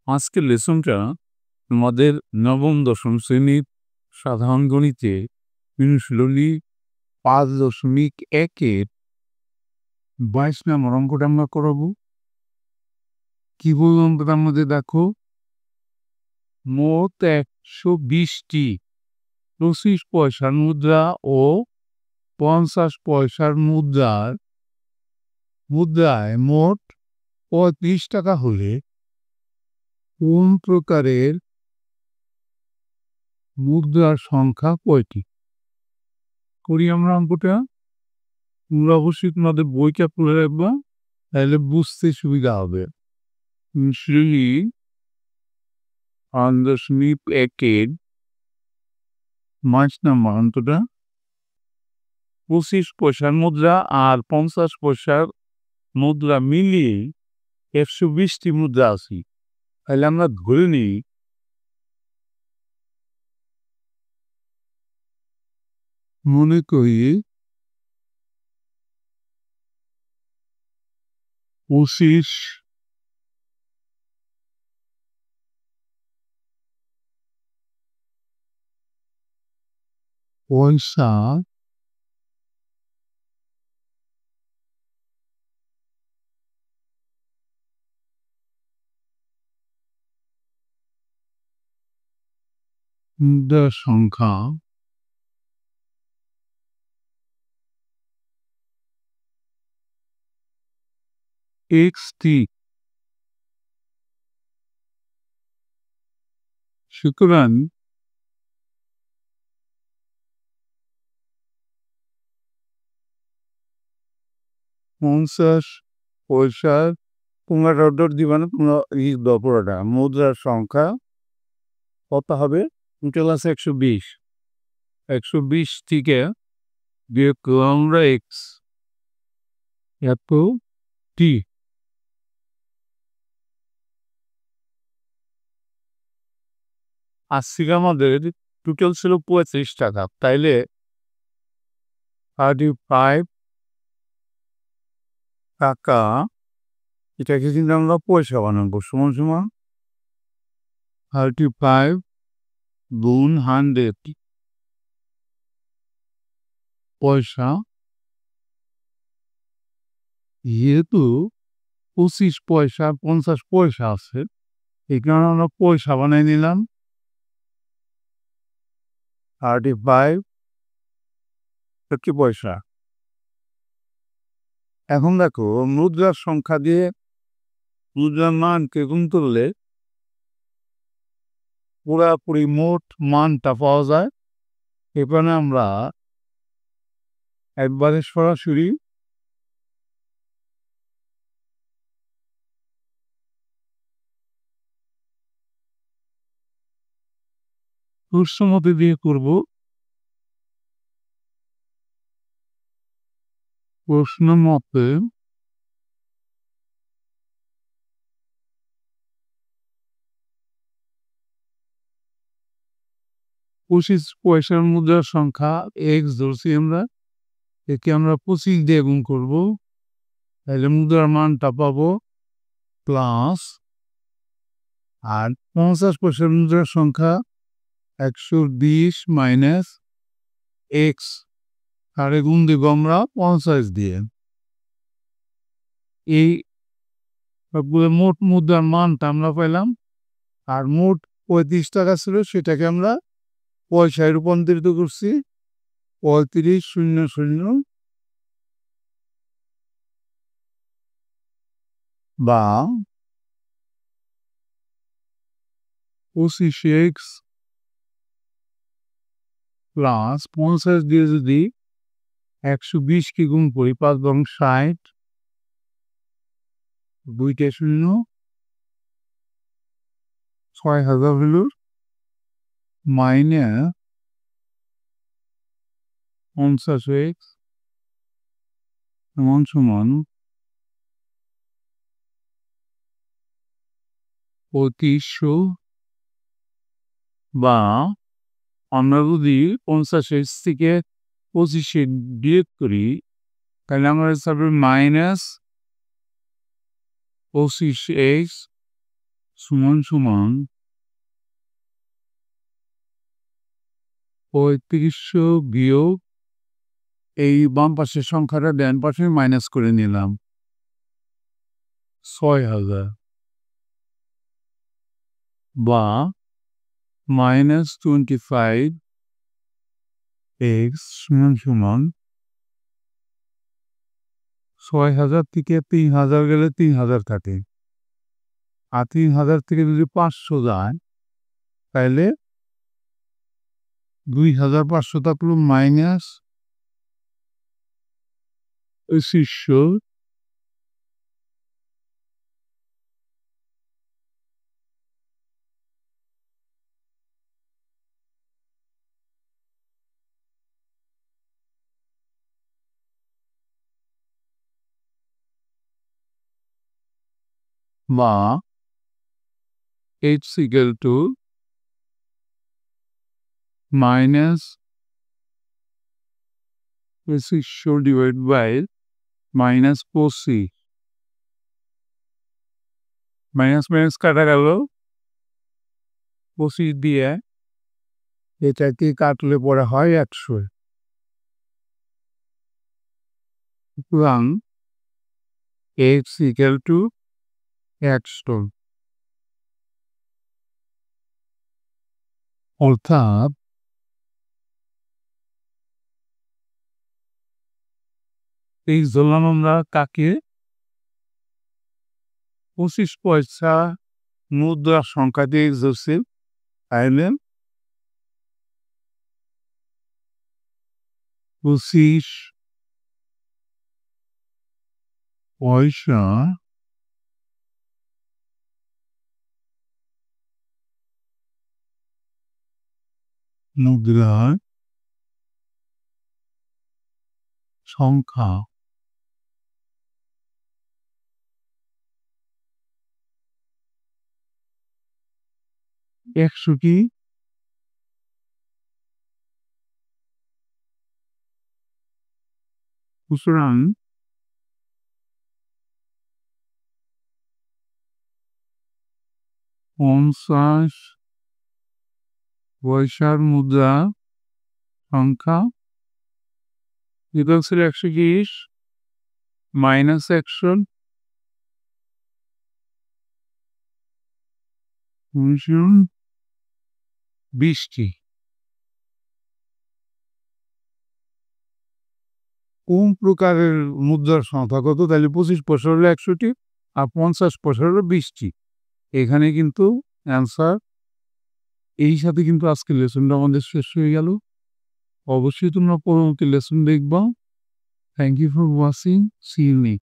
আজকের লেসনটা আমাদের নবম দশম শ্রেণীর সাধারণ গণিতে অনুশীলনী 5.1-এর 22 নম্বর অঙ্কটা আমরা করাবো। কি বলবো অঙ্কটার মধ্যে দেখো, মোট 120টি 25 পয়সার মুদ্রা ও 50 পয়সার মুদ্রায় মোট 35 টাকা হলে কোন প্রকারের মুদ্রার সংখ্যা কয়টি? করি আমরা অঙ্কটা। তোমরা অবশ্যই তোমাদের বইটা খুলে রাখবা, তাহলে বুঝতে সুবিধা হবে। শ্রেণী 5.1-এর 5 নম্বর অঙ্কটা 25 পয়সার মুদ্রা আর 50 পয়সার মুদ্রা মিলিয়ে 120টি মুদ্রা আছে। তাহলে আমরা ধরে নিই মনে করি 25 পয়সা মুদ্রার সংখ্যা XT। সুতরাং 50 পয়সার তোমরা অর্ডার দিবা না, তোমরা পুরোটা মুদ্রার সংখ্যা কত হবে? টোটাল আছে 120। 120 থেকে বিয়োগ করলাম আমরা এক্স, এত টি। আজকে আমাদের টোটাল ছিল 35 টাকা, তাইলে 35 টাকা এটাকে কিন্তু আমরা পয়সা বানাবো। সমান 35 গুণ 100 পয়সা। যেহেতু 25 পয়সা 50 পয়সা আছে, এই কারণে আমরা পয়সা বানাই নিলাম। 35 50 পয়সা। এখন দেখো, মুদ্রার সংখ্যা দিয়ে মুদ্রার মানকে গুণ করলে পুরাপুরি মোট মানটা পাওয়া যায়। এখানে আমরা একবারে সরাসরি প্রশ্ন মতে দিয়ে করব। প্রশ্ন মতে 25 পয়সার মুদ্রার সংখ্যা এক্স ধরছি আমরা, একে আমরা 25 দিয়ে গুণ করব, তাহলে মুদ্রার মানটা পাবো প্লাস। আর 50 পয়সার মুদ্রার সংখ্যা 120 মাইনাস এক্স, আর গুণ দেব আমরা 50 দিয়ে। এই মোট মুদ্রার মানটা আমরা পেলাম। আর মোট 35 টাকা ছিল, সেটাকে আমরা পয়সায় রূপান্তরিত করছি। 3500 বা 25x প্লাস 50 দিয়ে যদি 120কে গুণ করি, 5 এবং 60, 2টা শূন্য, 6000 হলো মাইনাস 50x সমান 2500। বা আমরা যদি 50x থেকে 25 বিয়োগ করি, তাহলে আমরা হিসাবে মাইনাস 25x সমান সমান ৩৫০০ বিয়োগ এই বাম পাশের সংখ্যাটা ডান পাশে মাইনাস করে নিলাম ৬,০০০ বা -25x সমান সমান ৬,০০০ থেকে ৩,০০০ গেলে ৩,০০০ থাকে আর ৩,০০০ থেকে যদি ৫০০ যায় তাহলে ২,৫০০ থাকলো মাইনাস ২৫০০ বা h equal to minus 2500 divided by minus 25 minus minus কাটা গেল 25 দিয়ে এটাকে কাটলে পরে হয় 100 সুতরাং x equal to 100 অর্থাৎ এই ধরলাম আমরা কাকে 25 পয়সা মুদ্রার সংখ্যা দিয়ে ধরছি তাহলে 25 পয়সা মুদ্রার সংখ্যা একশো কি সুতরাং 50 পয়সার মুদ্রা সংখ্যা ছিল 120 মাইনাস 100 20টি কোন প্রকারের মুদ্রার সংখ্যা কত তাহলে 25 পয়সা হলো 100টি আর 50 পয়সা হলো 20টি এখানে কিন্তু অ্যান্সার এই সাথে কিন্তু আজকের লেসনটা আমাদের শেষ হয়ে গেল অবশ্যই তোমরা পরবর্তী লেসন দেখবা thank you for watching see you next